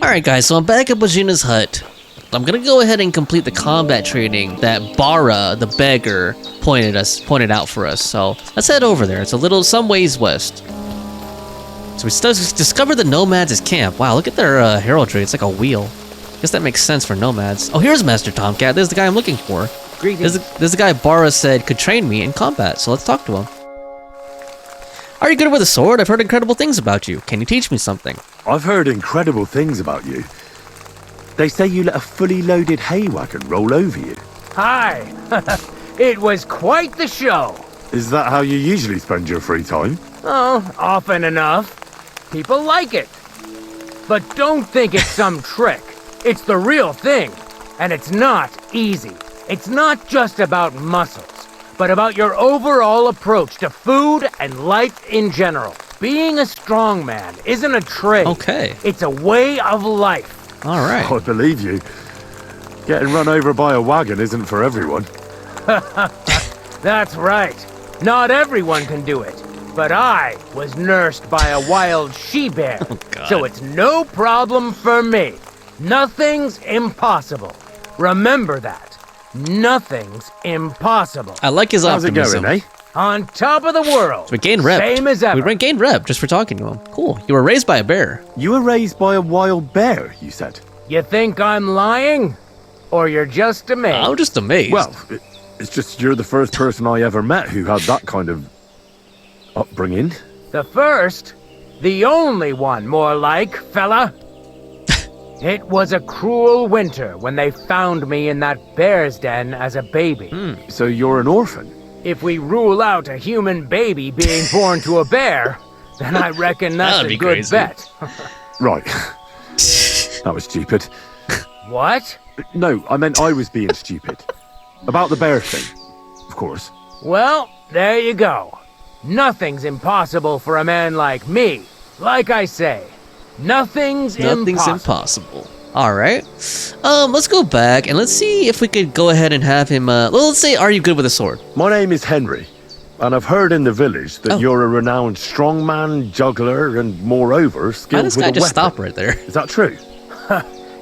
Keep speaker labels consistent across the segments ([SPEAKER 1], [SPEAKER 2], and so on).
[SPEAKER 1] Alright guys, so I'm back at Bajina's hut. I'm gonna go ahead and complete the combat training that Bara, the beggar, pointed out for us. So let's head over there. It's a little, some ways west. So we discovered the Nomads' camp. Wow, look at their heraldry. It's like a wheel. Guess that makes sense for Nomads. Oh, here's Master Tomcat. This is the guy I'm looking for.
[SPEAKER 2] Greetings.
[SPEAKER 1] This is the guy Bara said could train me in combat. So let's talk to him. Are you good with a sword? I've heard incredible things about you. Can you teach me something?
[SPEAKER 3] I've heard incredible things about you. They say you let a fully loaded hay wagon roll over you.
[SPEAKER 2] Hi. It was quite the show.
[SPEAKER 3] Is that how you usually spend your free time?
[SPEAKER 2] Oh, often enough. People like it. But don't think it's some trick. It's the real thing. And it's not easy. It's not just about muscles, but about your overall approach to food and life in general. Being a strong man isn't a trade.
[SPEAKER 1] Okay.
[SPEAKER 2] It's a way of life.
[SPEAKER 1] All right.
[SPEAKER 3] I believe you. Getting run over by a wagon isn't for everyone.
[SPEAKER 2] That's right. Not everyone can do it. But I was nursed by a wild she-bear.
[SPEAKER 1] Oh, God.
[SPEAKER 2] So it's no problem for me. Nothing's impossible. Remember that. Nothing's impossible.
[SPEAKER 1] I like his
[SPEAKER 3] How's it
[SPEAKER 1] optimism.
[SPEAKER 3] going, eh?
[SPEAKER 2] On top of the world.
[SPEAKER 1] So we gained rep.
[SPEAKER 2] Same as ever.
[SPEAKER 1] We gained rep just for talking to him. Cool. You were raised by a bear.
[SPEAKER 3] You were raised by a wild bear, you said.
[SPEAKER 2] You think I'm lying? Or you're just amazed?
[SPEAKER 1] I'm just amazed.
[SPEAKER 3] Well, it's just you're the first person I ever met who had that kind of upbringing.
[SPEAKER 2] The first, the only one, more like, fella. It was a cruel winter when they found me in that bear's den as a baby.
[SPEAKER 3] So you're an orphan?
[SPEAKER 2] If we rule out a human baby being born to a bear, then I reckon that's
[SPEAKER 1] That'd
[SPEAKER 2] a
[SPEAKER 1] be
[SPEAKER 2] good
[SPEAKER 1] crazy.
[SPEAKER 2] bet.
[SPEAKER 3] Right. That was stupid.
[SPEAKER 2] What?
[SPEAKER 3] No, I meant I was being stupid. About the bear thing, of course.
[SPEAKER 2] Well, there you go. Nothing's impossible for a man like me. Like I say, nothing's
[SPEAKER 1] impossible. All right. Let's go back and let's see if we could go ahead and have him. Well, let's say, are you good with a sword?
[SPEAKER 3] My name is Henry, and I've heard in the village that you're a renowned strongman, juggler, and moreover,
[SPEAKER 1] Why
[SPEAKER 3] skilled
[SPEAKER 1] does
[SPEAKER 3] with
[SPEAKER 1] this guy
[SPEAKER 3] a
[SPEAKER 1] just
[SPEAKER 3] weapon.
[SPEAKER 1] stop right there?
[SPEAKER 3] Is that true?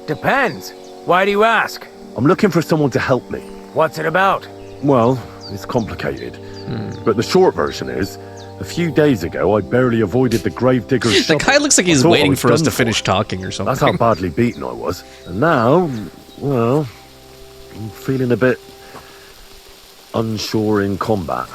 [SPEAKER 2] Depends. Why do you ask?
[SPEAKER 3] I'm looking for someone to help me.
[SPEAKER 2] What's it about?
[SPEAKER 3] Well, it's complicated. But the short version is, a few days ago, I barely avoided the gravedigger's
[SPEAKER 1] The
[SPEAKER 3] shovel.
[SPEAKER 1] guy looks like he's
[SPEAKER 3] I thought I
[SPEAKER 1] waiting
[SPEAKER 3] was
[SPEAKER 1] for us
[SPEAKER 3] done
[SPEAKER 1] to finish talking or something.
[SPEAKER 3] That's how badly beaten I was. And now, well, I'm feeling a bit unsure in combat.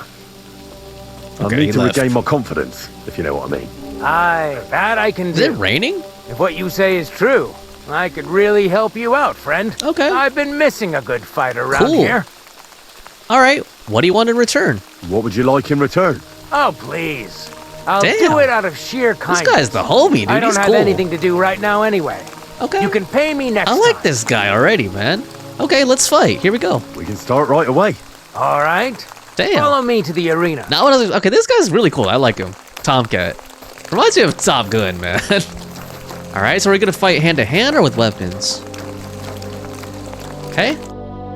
[SPEAKER 3] I
[SPEAKER 1] Okay,
[SPEAKER 3] need
[SPEAKER 1] he
[SPEAKER 3] to
[SPEAKER 1] left.
[SPEAKER 3] regain my confidence, if you know what I mean.
[SPEAKER 2] Aye, that I can
[SPEAKER 1] Is it
[SPEAKER 2] do.
[SPEAKER 1] raining?
[SPEAKER 2] If what you say is true, I could really help you out, friend.
[SPEAKER 1] Okay.
[SPEAKER 2] I've been missing a good fight around
[SPEAKER 1] Cool.
[SPEAKER 2] here.
[SPEAKER 1] All right. What do you want in return?
[SPEAKER 3] What would you like in return?
[SPEAKER 2] Oh, please. I'll
[SPEAKER 1] Damn.
[SPEAKER 2] do it out of sheer kindness.
[SPEAKER 1] This guy's the homie, dude.
[SPEAKER 2] I don't
[SPEAKER 1] He's
[SPEAKER 2] have
[SPEAKER 1] cool.
[SPEAKER 2] anything to do right now anyway.
[SPEAKER 1] Okay.
[SPEAKER 2] You can pay me next
[SPEAKER 1] I like
[SPEAKER 2] time.
[SPEAKER 1] this guy already, man. Okay, let's fight. Here we go.
[SPEAKER 3] We can start right away.
[SPEAKER 2] All right.
[SPEAKER 1] Damn.
[SPEAKER 2] Follow me to the arena.
[SPEAKER 1] Now, okay, this guy's really cool. I like him. Tomcat. Reminds me of Top Gun, man. All right, so we're gonna fight hand to hand or with weapons? Okay.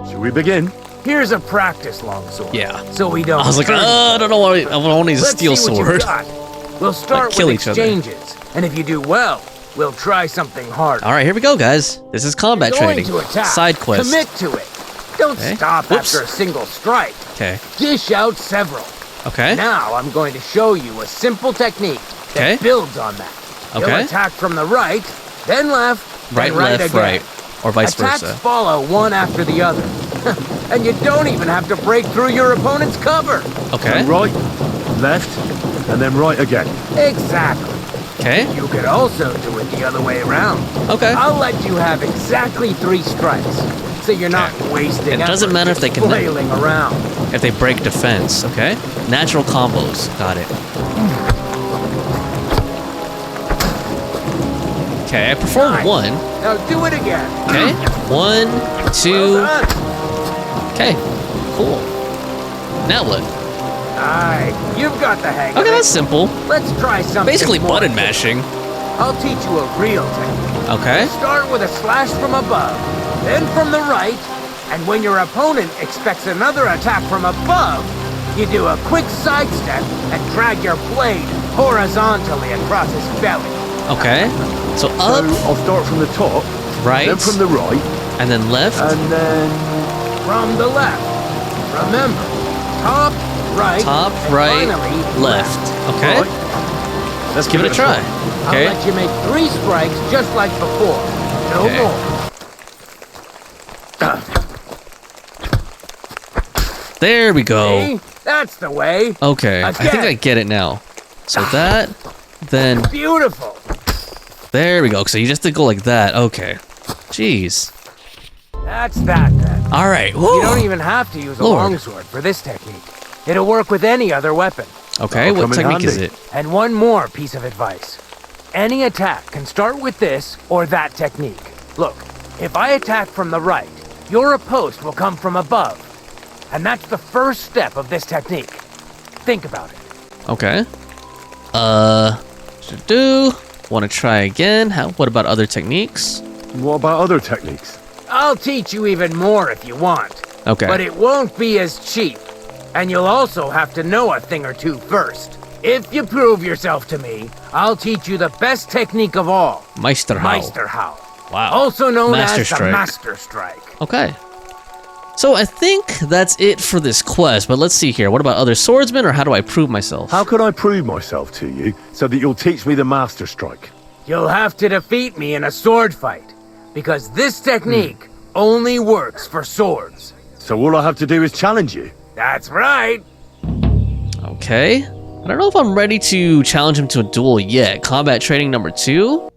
[SPEAKER 3] Should we begin?
[SPEAKER 2] Here's a practice longsword.
[SPEAKER 1] Yeah.
[SPEAKER 2] So we don't.
[SPEAKER 1] I was like,
[SPEAKER 2] hurt
[SPEAKER 1] I don't know why I want to use a
[SPEAKER 2] Let's
[SPEAKER 1] steel
[SPEAKER 2] see what
[SPEAKER 1] sword.
[SPEAKER 2] you've got. We'll start
[SPEAKER 1] kill
[SPEAKER 2] with
[SPEAKER 1] each other.
[SPEAKER 2] exchanges, and if you do well, we'll try something hard.
[SPEAKER 1] All right, here we go, guys. This is combat
[SPEAKER 2] Going
[SPEAKER 1] training.
[SPEAKER 2] to attack.
[SPEAKER 1] Side quest.
[SPEAKER 2] Commit to it. Don't
[SPEAKER 1] Okay.
[SPEAKER 2] stop
[SPEAKER 1] Whoops.
[SPEAKER 2] after a single strike.
[SPEAKER 1] Okay.
[SPEAKER 2] Dish out several.
[SPEAKER 1] Okay.
[SPEAKER 2] Now I'm going to show you a simple technique that
[SPEAKER 1] Okay.
[SPEAKER 2] builds on that.
[SPEAKER 1] Okay.
[SPEAKER 2] You'll attack from the right, then left,
[SPEAKER 1] Right,
[SPEAKER 2] then right
[SPEAKER 1] left,
[SPEAKER 2] again.
[SPEAKER 1] right, or vice
[SPEAKER 2] Attacks
[SPEAKER 1] versa.
[SPEAKER 2] follow one after the other. And you don't even have to break through your opponent's cover.
[SPEAKER 1] Okay.
[SPEAKER 3] Right, left, and then right again.
[SPEAKER 2] Exactly.
[SPEAKER 1] Okay.
[SPEAKER 2] You could also do it the other way around.
[SPEAKER 1] Okay.
[SPEAKER 2] I'll let you have exactly 3 strikes, so you're not wasting
[SPEAKER 1] It doesn't
[SPEAKER 2] effort
[SPEAKER 1] matter if they
[SPEAKER 2] just
[SPEAKER 1] can-
[SPEAKER 2] flailing around.
[SPEAKER 1] If they break defense, okay? Natural combos. Got it. Okay, I performed
[SPEAKER 2] Nice.
[SPEAKER 1] one.
[SPEAKER 2] Now do it again.
[SPEAKER 1] Okay. 1, 2.
[SPEAKER 2] Well done.
[SPEAKER 1] Okay. Cool. Now what?
[SPEAKER 2] Aye, you've got the hang
[SPEAKER 1] Okay,
[SPEAKER 2] of
[SPEAKER 1] that's
[SPEAKER 2] it.
[SPEAKER 1] simple.
[SPEAKER 2] Let's try something
[SPEAKER 1] Basically
[SPEAKER 2] more.
[SPEAKER 1] button mashing.
[SPEAKER 2] I'll teach you a real technique.
[SPEAKER 1] Okay.
[SPEAKER 2] Start with a slash from above, then from the right, and when your opponent expects another attack from above, you do a quick sidestep and drag your blade horizontally across his belly.
[SPEAKER 1] Okay. So up,
[SPEAKER 3] So I'll start from the top,
[SPEAKER 1] right,
[SPEAKER 3] then from the right,
[SPEAKER 1] and then left.
[SPEAKER 3] and then...
[SPEAKER 2] From the left. Remember, top, right,
[SPEAKER 1] Top,
[SPEAKER 2] and
[SPEAKER 1] right,
[SPEAKER 2] finally
[SPEAKER 1] left. Okay.
[SPEAKER 3] Right.
[SPEAKER 1] Let's give it a try. Okay.
[SPEAKER 2] I'll let you make 3 strikes just like before. No
[SPEAKER 1] Okay.
[SPEAKER 2] more.
[SPEAKER 1] There we go.
[SPEAKER 2] See? That's the way.
[SPEAKER 1] Okay. I think
[SPEAKER 2] Again.
[SPEAKER 1] I get it now. So that, then
[SPEAKER 2] Beautiful.
[SPEAKER 1] there we go. So you just have to go like that. Okay. Jeez.
[SPEAKER 2] That's that then.
[SPEAKER 1] All right.
[SPEAKER 2] You
[SPEAKER 1] Woo.
[SPEAKER 2] don't even have to use a
[SPEAKER 1] Lord.
[SPEAKER 2] longsword for this technique. It'll work with any other weapon.
[SPEAKER 1] Okay.
[SPEAKER 3] That'll
[SPEAKER 1] What
[SPEAKER 3] come in
[SPEAKER 1] technique is
[SPEAKER 3] handy.
[SPEAKER 1] it?
[SPEAKER 2] And one more piece of advice. Any attack can start with this or that technique. Look, if I attack from the right, your riposte will come from above. And that's the first step of this technique. Think about it.
[SPEAKER 1] Okay. Should do. Want to try again? What about other techniques?
[SPEAKER 3] What about other techniques?
[SPEAKER 2] I'll teach you even more if you want.
[SPEAKER 1] Okay.
[SPEAKER 2] But it won't be as cheap. And you'll also have to know a thing or two first. If you prove yourself to me, I'll teach you the best technique of all.
[SPEAKER 1] Meisterhau.
[SPEAKER 2] Meisterhau.
[SPEAKER 1] Wow.
[SPEAKER 2] Also known as the
[SPEAKER 1] Masterstrike.
[SPEAKER 2] masterstrike.
[SPEAKER 1] Okay. So I think that's it for this quest, but let's see here. What about other swordsmen, or how do I prove myself?
[SPEAKER 3] How can I prove myself to you so that you'll teach me the master strike?
[SPEAKER 2] You'll have to defeat me in a sword fight. Because this technique only works for swords.
[SPEAKER 3] So all I have to do is challenge you?
[SPEAKER 2] That's right.
[SPEAKER 1] Okay. I don't know if I'm ready to challenge him to a duel yet. Combat training number 2.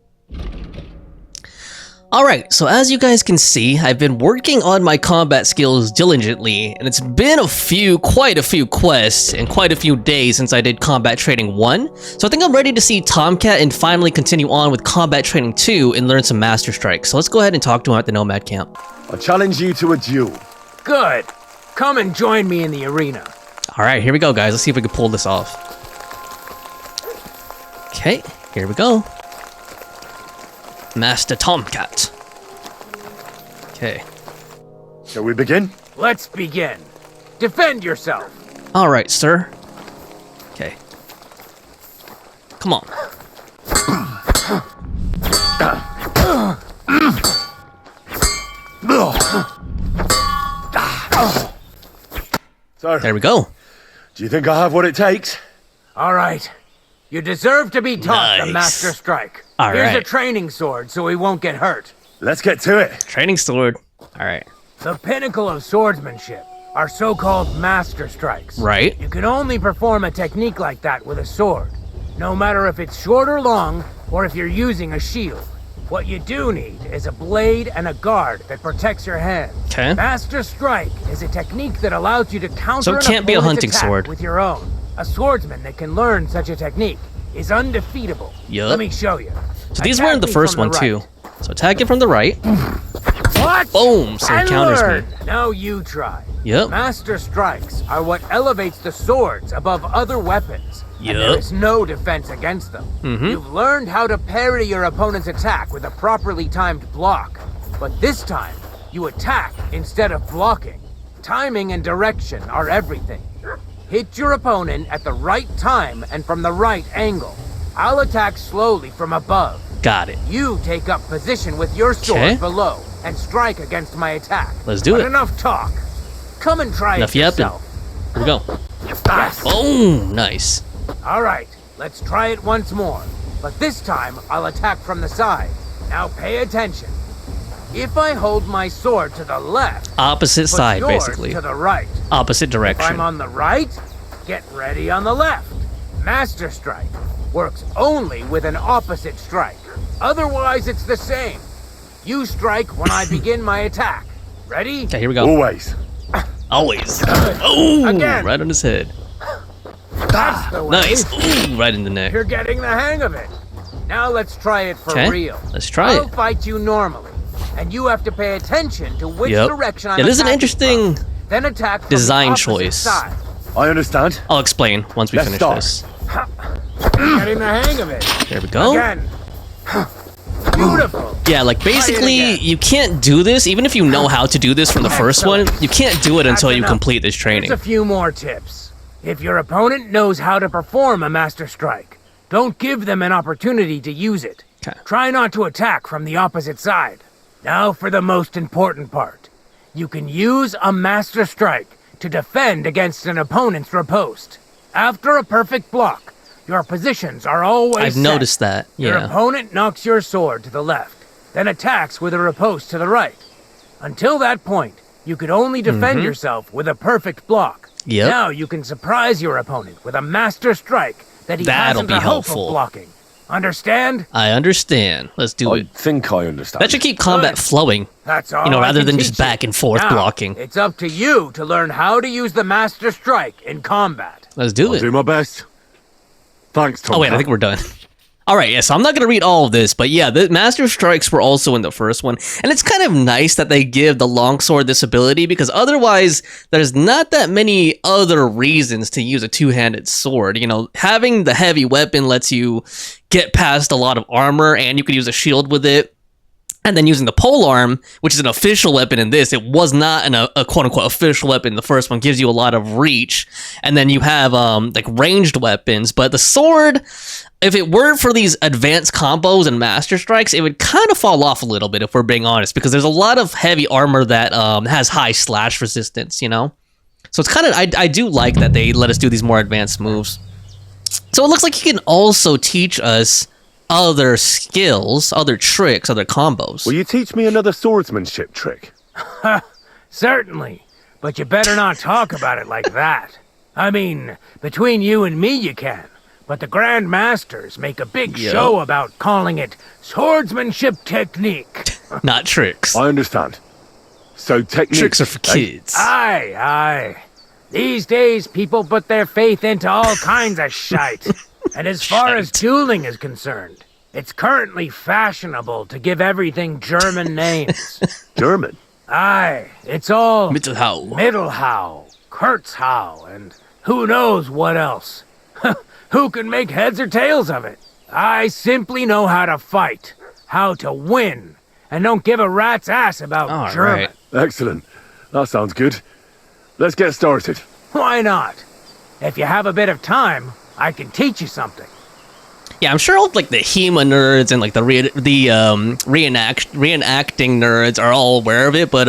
[SPEAKER 1] Alright, so as you guys can see, I've been working on my combat skills diligently, and it's been quite a few quests, and quite a few days since I did combat training 1, so I think I'm ready to see Tomcat and finally continue on with combat training 2 and learn some master strikes. So let's go ahead and talk to him at the Nomad camp.
[SPEAKER 3] I challenge you to a duel.
[SPEAKER 2] Good. Come and join me in the arena.
[SPEAKER 1] Alright, here we go guys, let's see if we can pull this off. Okay, here we go. Master Tomcat. Okay.
[SPEAKER 3] Shall we begin?
[SPEAKER 2] Let's begin. Defend yourself.
[SPEAKER 1] All right, sir. Okay. Come on.
[SPEAKER 3] So,
[SPEAKER 1] There we go.
[SPEAKER 3] do you think I have what it takes?
[SPEAKER 2] All right. You deserve to be taught the
[SPEAKER 1] Nice.
[SPEAKER 2] master strike.
[SPEAKER 1] All
[SPEAKER 2] Here's a
[SPEAKER 1] right.
[SPEAKER 2] training sword so he won't get hurt.
[SPEAKER 3] Let's get to it.
[SPEAKER 1] Training sword. All right.
[SPEAKER 2] The pinnacle of swordsmanship are so-called master strikes.
[SPEAKER 1] Right.
[SPEAKER 2] You can only perform a technique like that with a sword, no matter if it's short or long, or if you're using a shield. What you do need is a blade and a guard that protects your hand.
[SPEAKER 1] Okay.
[SPEAKER 2] Master strike is a technique that allows you to counter
[SPEAKER 1] So it
[SPEAKER 2] an
[SPEAKER 1] can't be a
[SPEAKER 2] opponent's
[SPEAKER 1] hunting
[SPEAKER 2] attack
[SPEAKER 1] sword.
[SPEAKER 2] with your own. A swordsman that can learn such a technique is undefeatable.
[SPEAKER 1] Yup.
[SPEAKER 2] Let me show you.
[SPEAKER 1] So these were in the
[SPEAKER 2] Attack me
[SPEAKER 1] first
[SPEAKER 2] from
[SPEAKER 1] one
[SPEAKER 2] the
[SPEAKER 1] too.
[SPEAKER 2] right.
[SPEAKER 1] So attack it from the right.
[SPEAKER 2] What?
[SPEAKER 1] Boom, so he
[SPEAKER 2] And
[SPEAKER 1] counters me.
[SPEAKER 2] learn. Now you try.
[SPEAKER 1] Yep.
[SPEAKER 2] Master strikes are what elevates the swords above other weapons. And
[SPEAKER 1] Yep.
[SPEAKER 2] there is no defense against them.
[SPEAKER 1] Mhm.
[SPEAKER 2] You've learned how to parry your opponent's attack with a properly timed block. But this time, you attack instead of blocking. Timing and direction are everything. Hit your opponent at the right time and from the right angle. I'll attack slowly from above.
[SPEAKER 1] Got it.
[SPEAKER 2] You take up position with your sword
[SPEAKER 1] Okay.
[SPEAKER 2] below and strike against my attack.
[SPEAKER 1] Let's do
[SPEAKER 2] But
[SPEAKER 1] it.
[SPEAKER 2] enough talk. Come and try
[SPEAKER 1] Enough
[SPEAKER 2] it
[SPEAKER 1] yapping.
[SPEAKER 2] yourself.
[SPEAKER 1] Here we go.
[SPEAKER 2] Yes.
[SPEAKER 1] Boom. Nice.
[SPEAKER 2] All right, let's try it once more. But this time, I'll attack from the side. Now pay attention. If I hold my sword to the left,
[SPEAKER 1] Opposite
[SPEAKER 2] put
[SPEAKER 1] side,
[SPEAKER 2] yours
[SPEAKER 1] basically.
[SPEAKER 2] to the right.
[SPEAKER 1] Opposite
[SPEAKER 2] If I'm
[SPEAKER 1] direction.
[SPEAKER 2] on the right, get ready on the left. Master strike works only with an opposite strike. Otherwise, it's the same. You strike when I begin my attack. Ready?
[SPEAKER 1] Okay, here we go.
[SPEAKER 3] Always.
[SPEAKER 1] Always. Oh,
[SPEAKER 2] Again.
[SPEAKER 1] right on his head.
[SPEAKER 2] That's the way.
[SPEAKER 1] Nice. Ooh, right in the neck.
[SPEAKER 2] You're getting the hang of it. Now let's try it for
[SPEAKER 1] Okay,
[SPEAKER 2] real.
[SPEAKER 1] let's try
[SPEAKER 2] I'll
[SPEAKER 1] it.
[SPEAKER 2] fight you normally, and you have to pay attention to which
[SPEAKER 1] Yep.
[SPEAKER 2] direction I'm
[SPEAKER 1] Yeah, this is an
[SPEAKER 2] attacking
[SPEAKER 1] interesting
[SPEAKER 2] from. Then attack from
[SPEAKER 1] design
[SPEAKER 2] the opposite
[SPEAKER 1] choice.
[SPEAKER 2] Side.
[SPEAKER 3] I understand.
[SPEAKER 1] I'll explain once we
[SPEAKER 3] Let's
[SPEAKER 1] finish
[SPEAKER 3] start.
[SPEAKER 1] this.
[SPEAKER 2] You're getting the hang of it.
[SPEAKER 1] There we go.
[SPEAKER 2] Again. Beautiful.
[SPEAKER 1] Yeah, like basically,
[SPEAKER 2] again.
[SPEAKER 1] you can't do this, even if you know how to do this from the first one, you can't do it until
[SPEAKER 2] That's
[SPEAKER 1] you
[SPEAKER 2] enough.
[SPEAKER 1] complete this training.
[SPEAKER 2] Here's a few more tips. If your opponent knows how to perform a master strike, Don't give them an opportunity to use it.
[SPEAKER 1] Okay.
[SPEAKER 2] Try not to attack from the opposite side. Now for the most important part. You can use a master strike to defend against an opponent's riposte. After a perfect block, your positions are always
[SPEAKER 1] I've
[SPEAKER 2] set.
[SPEAKER 1] noticed that.
[SPEAKER 2] Your
[SPEAKER 1] Yeah.
[SPEAKER 2] opponent knocks your sword to the left, then attacks with a riposte to the right. Until that point, you could only defend yourself with a perfect block.
[SPEAKER 1] Yep.
[SPEAKER 2] Now you can surprise your opponent with a master strike that he
[SPEAKER 1] That'll
[SPEAKER 2] hasn't
[SPEAKER 1] be
[SPEAKER 2] a hope
[SPEAKER 1] helpful.
[SPEAKER 2] of blocking. Understand?
[SPEAKER 1] I understand. Let's do
[SPEAKER 3] I
[SPEAKER 1] it.
[SPEAKER 3] think I understand.
[SPEAKER 1] That should keep combat
[SPEAKER 2] Good.
[SPEAKER 1] flowing.
[SPEAKER 2] That's all.
[SPEAKER 1] You know,
[SPEAKER 2] I
[SPEAKER 1] rather
[SPEAKER 2] can
[SPEAKER 1] than
[SPEAKER 2] teach
[SPEAKER 1] just
[SPEAKER 2] you.
[SPEAKER 1] back and forth
[SPEAKER 2] Now,
[SPEAKER 1] blocking.
[SPEAKER 2] It's up to you to learn how to use the master strike in combat.
[SPEAKER 1] Let's do
[SPEAKER 3] I'll
[SPEAKER 1] it.
[SPEAKER 3] do my best. Thanks, Tomcat.
[SPEAKER 1] Oh wait, I think we're done. All right, yeah, so I'm not going to read all of this, but yeah, the Master Strikes were also in the first one. And it's kind of nice that they give the longsword this ability, because otherwise, there's not that many other reasons to use a two-handed sword. You know, having the heavy weapon lets you get past a lot of armor, and you could use a shield with it. And then using the polearm, which is an official weapon in this, it was not a quote-unquote official weapon. The first one gives you a lot of reach. And then you have like ranged weapons. But the sword, if it weren't for these advanced combos and master strikes, it would kind of fall off a little bit, if we're being honest. Because there's a lot of heavy armor that has high slash resistance, you know? So it's kind of, I do like that they let us do these more advanced moves. So it looks like you can also teach us other skills, other tricks, other combos.
[SPEAKER 3] Will you teach me another swordsmanship trick?
[SPEAKER 2] Certainly, but you better not talk about it like that. I mean, between you and me you can, but the Grand Masters make a big show about calling it swordsmanship technique.
[SPEAKER 1] Not tricks.
[SPEAKER 3] I understand. So techniques...
[SPEAKER 1] Tricks are for kids.
[SPEAKER 2] Aye. These days, people put their faith into all kinds of shite. And as far as dueling is concerned, it's currently fashionable to give everything German names.
[SPEAKER 3] German?
[SPEAKER 2] Aye, it's all
[SPEAKER 1] Meisterhau.
[SPEAKER 2] Meisterhau, Kurzhau, and who knows what else. Who can make heads or tails of it? I simply know how to fight, how to win, and don't give a rat's ass about
[SPEAKER 1] All
[SPEAKER 2] German.
[SPEAKER 1] right.
[SPEAKER 3] Excellent. That sounds good. Let's get started.
[SPEAKER 2] Why not? If you have a bit of time, I can teach you something.
[SPEAKER 1] Yeah, I'm sure all like the HEMA nerds and like the reenacting nerds are all aware of it. But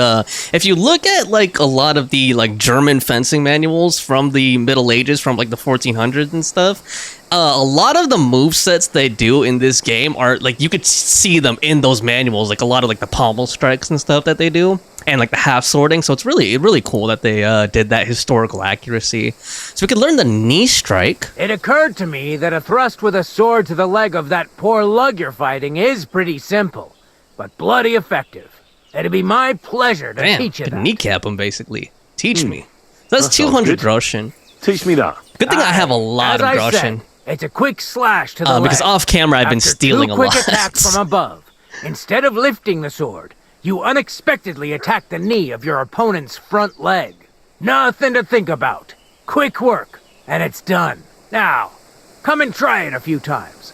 [SPEAKER 1] if you look at like a lot of the like German fencing manuals from the Middle Ages, from like the 1400s and stuff, a lot of the movesets they do in this game are like you could see them in those manuals. Like a lot of like the pommel strikes and stuff that they do, and like the half swording. So it's really cool that they did that historical accuracy. So we could learn the knee strike.
[SPEAKER 2] It occurred to me that a thrust with a sword to the leg of that poor lug you're fighting is pretty simple, but bloody effective. It'd be my pleasure to
[SPEAKER 1] Damn,
[SPEAKER 2] teach you
[SPEAKER 1] could
[SPEAKER 2] that.
[SPEAKER 1] kneecap him basically. Teach me. That's
[SPEAKER 3] That sounds
[SPEAKER 1] 200
[SPEAKER 3] good.
[SPEAKER 1] groschen.
[SPEAKER 3] Teach me that.
[SPEAKER 1] Good thing I have a lot
[SPEAKER 2] As
[SPEAKER 1] of
[SPEAKER 2] I
[SPEAKER 1] groschen.
[SPEAKER 2] said, it's a quick slash to the leg.
[SPEAKER 1] Because off camera I've been
[SPEAKER 2] After
[SPEAKER 1] stealing
[SPEAKER 2] two
[SPEAKER 1] a
[SPEAKER 2] quick
[SPEAKER 1] lot.
[SPEAKER 2] attacks from above, instead of lifting the sword, you unexpectedly attack the knee of your opponent's front leg. Nothing to think about. Quick work, and it's done. Now, come and try it a few times.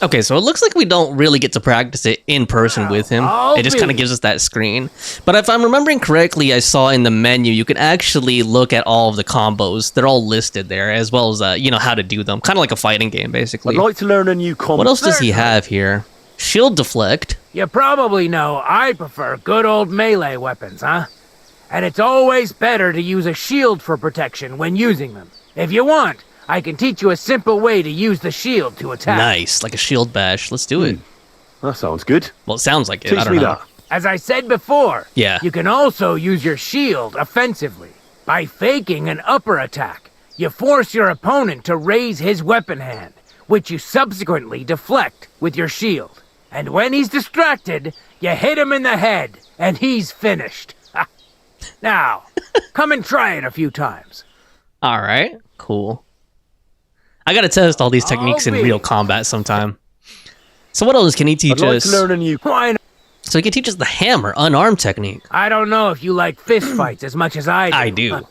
[SPEAKER 1] Okay, so it looks like we don't really get to practice it in person with him.
[SPEAKER 2] I'll
[SPEAKER 1] It just kind of
[SPEAKER 2] be.
[SPEAKER 1] gives us that screen. But if I'm remembering correctly, I saw in the menu you can actually look at all of the combos. They're all listed there, as well as you know how to do them. Kind of like a fighting game, basically.
[SPEAKER 3] I'd like to learn a new combo.
[SPEAKER 1] What else does he
[SPEAKER 2] Certainly.
[SPEAKER 1] have here? Shield deflect.
[SPEAKER 2] You probably know I prefer good old melee weapons, huh? And it's always better to use a shield for protection when using them. If you want, I can teach you a simple way to use the shield to attack.
[SPEAKER 1] Nice, like a shield bash. Let's do it.
[SPEAKER 3] That sounds good.
[SPEAKER 1] Well, it sounds like it. I
[SPEAKER 3] Teach
[SPEAKER 1] don't
[SPEAKER 3] me
[SPEAKER 1] know.
[SPEAKER 3] that.
[SPEAKER 2] As I said before,
[SPEAKER 1] Yeah.
[SPEAKER 2] you can also use your shield offensively. By faking an upper attack, you force your opponent to raise his weapon hand, which you subsequently deflect with your shield. And when he's distracted, you hit him in the head, and he's finished. Now, come and try it a few times.
[SPEAKER 1] All right, cool. I gotta test all these techniques in
[SPEAKER 2] I'll be.
[SPEAKER 1] real combat sometime. So what else can he teach
[SPEAKER 3] I'd like
[SPEAKER 1] us?
[SPEAKER 3] to learn a new...
[SPEAKER 2] Why not?
[SPEAKER 1] So he can teach us the hammer, unarmed technique.
[SPEAKER 2] I don't know if you like fist fights as much as I do.
[SPEAKER 1] I do.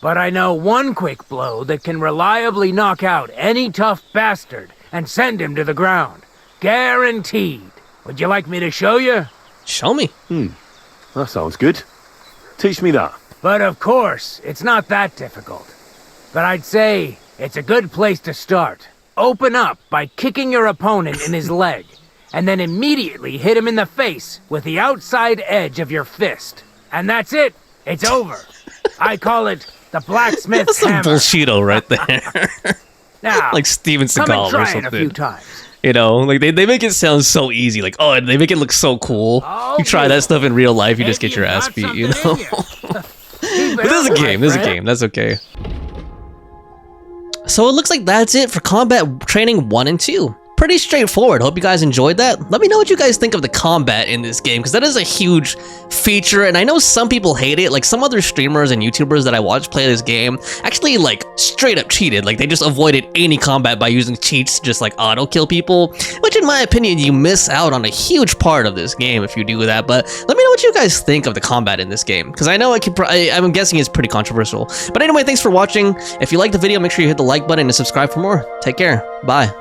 [SPEAKER 2] But I know one quick blow that can reliably knock out any tough bastard and send him to the ground. Guaranteed. Would you like me to show you?
[SPEAKER 1] Show me.
[SPEAKER 3] That sounds good. Teach me that.
[SPEAKER 2] But of course, it's not that difficult. But I'd say it's a good place to start. Open up by kicking your opponent in his leg, and then immediately hit him in the face with the outside edge of your fist. And that's it. It's over. I call it the blacksmith's
[SPEAKER 1] That's some
[SPEAKER 2] hammer.
[SPEAKER 1] bullshito right there.
[SPEAKER 2] Now,
[SPEAKER 1] Like Steven
[SPEAKER 2] come
[SPEAKER 1] Seagal
[SPEAKER 2] and try
[SPEAKER 1] or
[SPEAKER 2] it a few
[SPEAKER 1] something.
[SPEAKER 2] times.
[SPEAKER 1] You know, like they make it sound so easy. Like, oh, they make it look so cool.
[SPEAKER 2] Oh,
[SPEAKER 1] You try that stuff in real life, you just
[SPEAKER 2] Maybe
[SPEAKER 1] get your
[SPEAKER 2] you've
[SPEAKER 1] ass
[SPEAKER 2] got
[SPEAKER 1] beat, you
[SPEAKER 2] something
[SPEAKER 1] know?
[SPEAKER 2] in you. Keep it
[SPEAKER 1] But this is a
[SPEAKER 2] up, my
[SPEAKER 1] game, this is a
[SPEAKER 2] friend.
[SPEAKER 1] game, that's okay. So it looks like that's it for combat training 1 and 2. Pretty straightforward. Hope you guys enjoyed that. Let me know what you guys think of the combat in this game, because that is a huge feature, and I know some people hate it. Like some other streamers and YouTubers that I watch play this game actually like straight up cheated. Like they just avoided any combat by using cheats to just like auto kill people, which in my opinion you miss out on a huge part of this game if you do that. But let me know what you guys think of the combat in this game, because I know I'm guessing it's pretty controversial. But anyway, thanks for watching. If you liked the video, make sure you hit the like button and subscribe for more. Take care. Bye.